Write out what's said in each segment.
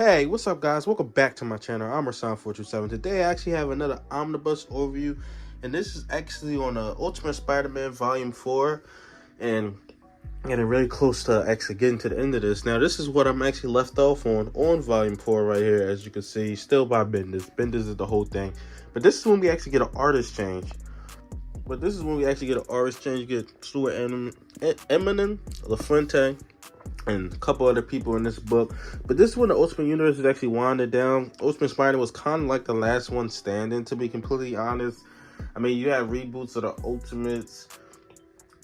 Hey, what's up, guys? Welcome back to my channel. I'm Rasan427. Today, I actually have another Omnibus overview, and this is actually on Ultimate Spider-Man Volume 4, and getting really close to actually getting to the end of this. Now, this is what I'm actually left off on Volume 4 right here, as you can see, still by Bendis. Bendis is the whole thing, but this is when we actually get an artist change. You get Stuart Eminem, LaFuente, and a couple other people in this book. But this is when the Ultimate Universe is actually winding down. Ultimate Spider was kind of like the last one standing, to be completely honest. I mean, you had reboots of the Ultimates,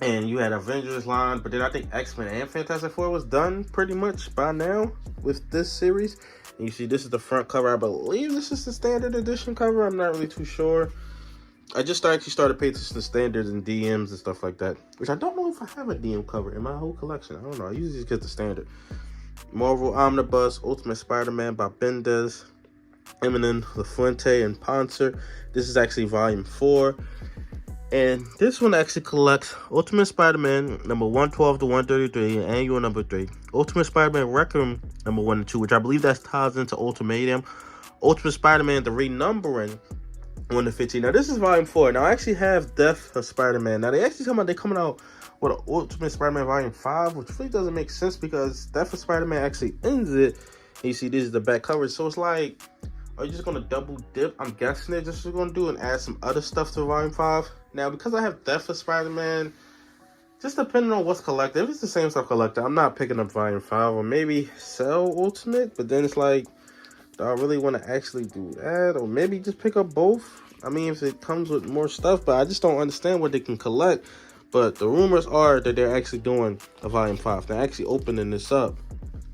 and you had Avengers line, but then I think X-Men and Fantastic Four was done pretty much by now with this series. And you see, this is the front cover. I believe this is the standard edition cover. I'm not really too sure. I just actually started paying attention to standards and DMs and stuff like that, which I don't know if I have a DM cover in my whole collection. I don't know. I usually just get the standard. Marvel Omnibus, Ultimate Spider-Man by Bendis, Eminem, LaFuente, and Poncer. This is actually Volume 4. And this one actually collects Ultimate Spider-Man number 112 to 133 and annual number 3. Ultimate Spider-Man Requiem number 1 and 2, which I believe that ties into Ultimatum. Ultimate Spider-Man, the renumbering, 1 to 15. Now this is Volume 4. Now I actually have Death of Spider-Man. Now they actually they're coming out with an Ultimate Spider-Man Volume 5, which really doesn't make sense because Death of Spider-Man actually ends it. And you see this is the back cover. So it's like, are you just gonna double dip? I'm guessing they're just gonna do and add some other stuff to Volume 5. Now because I have Death of Spider-Man, just depending on what's collected, if it's the same stuff collected, I'm not picking up Volume 5, or maybe sell Ultimate, but then it's like, do I really want to actually do that? Or maybe just pick up both? I mean, if it comes with more stuff, but I just don't understand what they can collect. But the rumors are that they're actually doing a Volume 5. They're actually opening this up.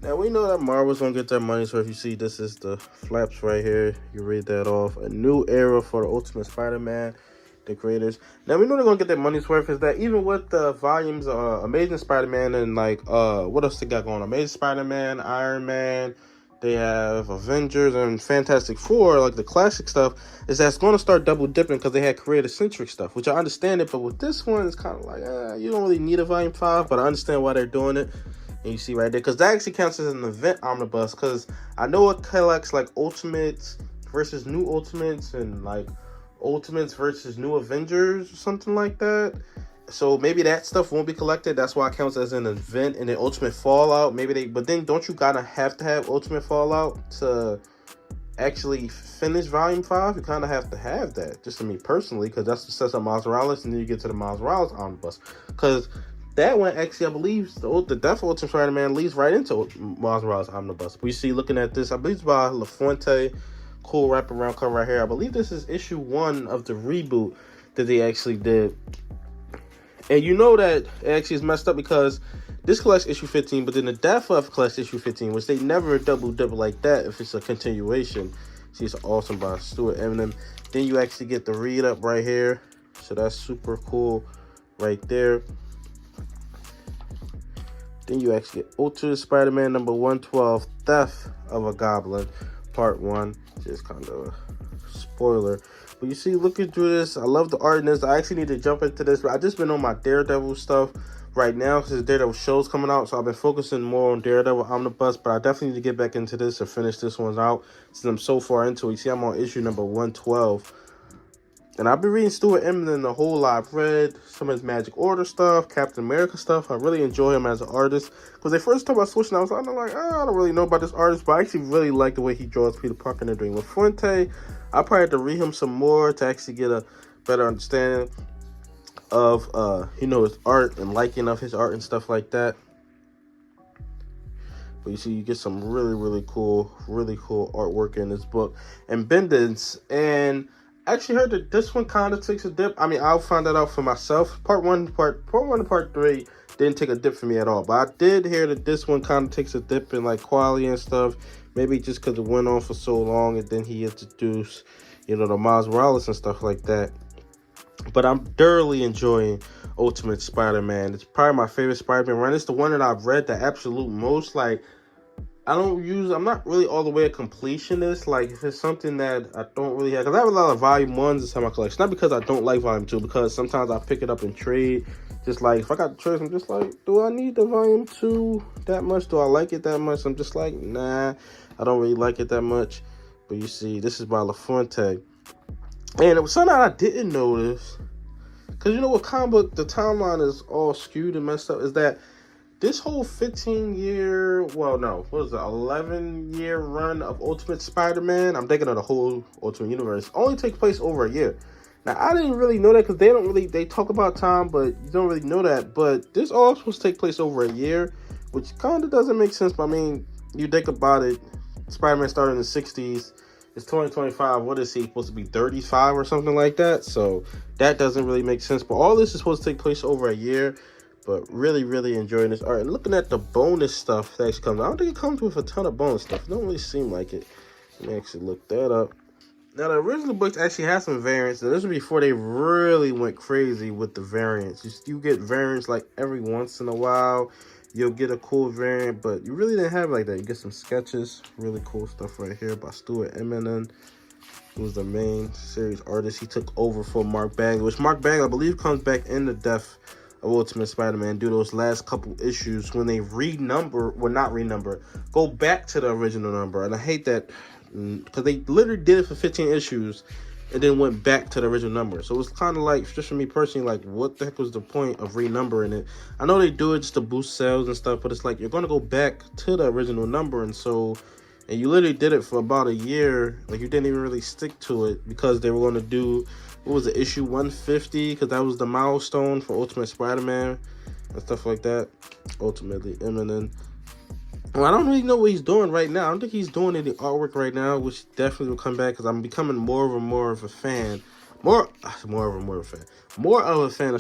Now, we know that Marvel's going to get their money. So if you see, this is the flaps right here. You read that off. A new era for the Ultimate Spider-Man, the creators. Now, we know they're going to get their money's worth. Is that even with the volumes, Amazing Spider-Man and like, what else they got going on? Amazing Spider-Man, Iron Man, they have Avengers and Fantastic Four, like the classic stuff, is that's going to start double dipping because they had creator-centric stuff, which I understand it, but with this one, it's kind of like, you don't really need a Volume 5, but I understand why they're doing it. And you see right there, because that actually counts as an event omnibus, because I know it collects like Ultimates versus New Ultimates and like Ultimates versus New Avengers or something like that. So maybe that stuff won't be collected. That's why it counts as an event. And then Ultimate Fallout, but then don't you gotta have to have Ultimate Fallout to actually finish Volume 5? You kind of have to have that, just to me personally, because that's what sets up Miles Morales, and then you get to the Miles Morales omnibus. Because that one actually, I believe, the Death of Ultimate Spider-Man leads right into Miles Morales omnibus. We see, looking at this, I believe it's by LaFuente. Cool wraparound cover right here. I believe this is issue 1 of the reboot that they actually did. And you know that it actually is messed up because this collects issue 15, but then the Death of collects issue 15, which they never double dip like that if it's a continuation. See, it's awesome by Stuart Eminem. Then you actually get the read up right here. So that's super cool right there. Then you actually get Ultimate Spider-Man number 112, Death of a Goblin, part 1. Just kind of a spoiler. But you see, looking through this, I love the art in this. I actually need to jump into this, but I've just been on my Daredevil stuff right now because the Daredevil show's coming out. So I've been focusing more on Daredevil Omnibus, but I definitely need to get back into this or finish this one out since I'm so far into it. You see, I'm on issue number 112. And I've been reading Stuart Eminem a whole lot. I've read some of his Magic Order stuff, Captain America stuff. I really enjoy him as an artist. Because they first talked about switching, I was like, I don't really know about this artist, but I actually really like the way he draws Peter Parker and the Dream. LaFuente, I probably have to read him some more to actually get a better understanding of, his art and liking of his art and stuff like that. But you see, you get some really, really cool artwork in this book. And Bendis, and I actually heard that this one kind of takes a dip. I mean, I'll find that out for myself. Part 1 and part 3 didn't take a dip for me at all. But I did hear that this one kind of takes a dip in like quality and stuff. Maybe just because it went on for so long, and then he introduced, the Miles Morales and stuff like that. But I'm thoroughly enjoying Ultimate Spider-Man. It's probably my favorite Spider-Man run. It's the one that I've read the absolute most. Like, I'm not really all the way a completionist. Like, if it's something that I don't really have, because I have a lot of Volume 1s inside my collection. Not because I don't like Volume 2, because sometimes I pick it up in trade just like, if I got the choice, I'm just like, do I need the volume 2 that much? Do I like it that much? I'm just like, nah, I don't really like it that much. But you see, this is by LaFuente. And it was something I didn't notice, because you know what, comic book, the timeline is all skewed and messed up, is that this whole 15-year, well, no, what was it, 11-year run of Ultimate Spider-Man, I'm thinking of the whole Ultimate Universe, only takes place over a year. Now, I didn't really know that, because they talk about time, but you don't really know that. But this all supposed to take place over a year, which kind of doesn't make sense. But I mean, you think about it, Spider-Man started in the 60s. It's 2025. What is he supposed to be, 35 or something like that? So that doesn't really make sense. But all this is supposed to take place over a year. But really, really enjoying this art. And looking at the bonus stuff that actually comes, I don't think it comes with a ton of bonus stuff. It don't really seem like it. Let me actually look that up. Now, the original books actually had some variants. Now, this was before they really went crazy with the variants. You get variants like every once in a while. You'll get a cool variant, but you really didn't have like that. You get some sketches. Really cool stuff right here by Stuart Eminem, who was the main series artist. He took over for Mark Bagley, which Mark Bagley, I believe, comes back in the Death of Ultimate Spider-Man, do those last couple issues when they go back to the original number. And I hate that, because they literally did it for 15 issues and then went back to the original number. So it was kind of like, just for me personally, like, what the heck was the point of renumbering it? I know they do it just to boost sales and stuff, but it's like, you're going to go back to the original number. And you literally did it for about a year. Like, you didn't even really stick to it, because they were going to do, what was it, issue 150, because that was the milestone for Ultimate Spider-Man and stuff like that. Ultimately imminent. Well, I don't really know what he's doing right now. I don't think he's doing any artwork right now, which definitely will come back, because I'm becoming more of a fan of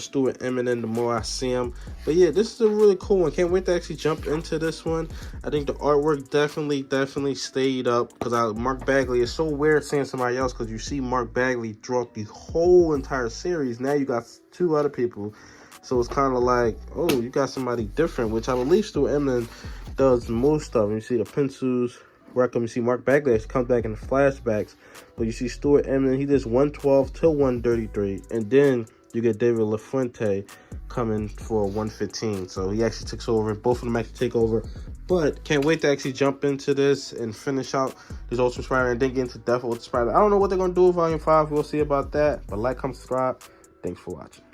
Stuart Eminem the more I see him. But yeah, this is a really cool one. Can't wait to actually jump into this one. I think the artwork definitely stayed up, because Mark Bagley, is so weird seeing somebody else, because you see Mark Bagley throughout the whole entire series. Now you got 2 other people, so it's kind of like, oh, you got somebody different, which I believe Stuart Eminem does most of them. You see the pencils. You see Mark Bagley comes back in the flashbacks, but you see Stuart Eminem, he does 112 till 133, and then you get David LaFuente coming for 115. So he actually takes over. Both of them actually take over. But can't wait to actually jump into this and finish out this Ultimate Spider-Man and then get into Death of Ultimate Spider-Man. I don't know what they're gonna do with Volume 5. We'll see about that. But like, comment, subscribe. Thanks for watching.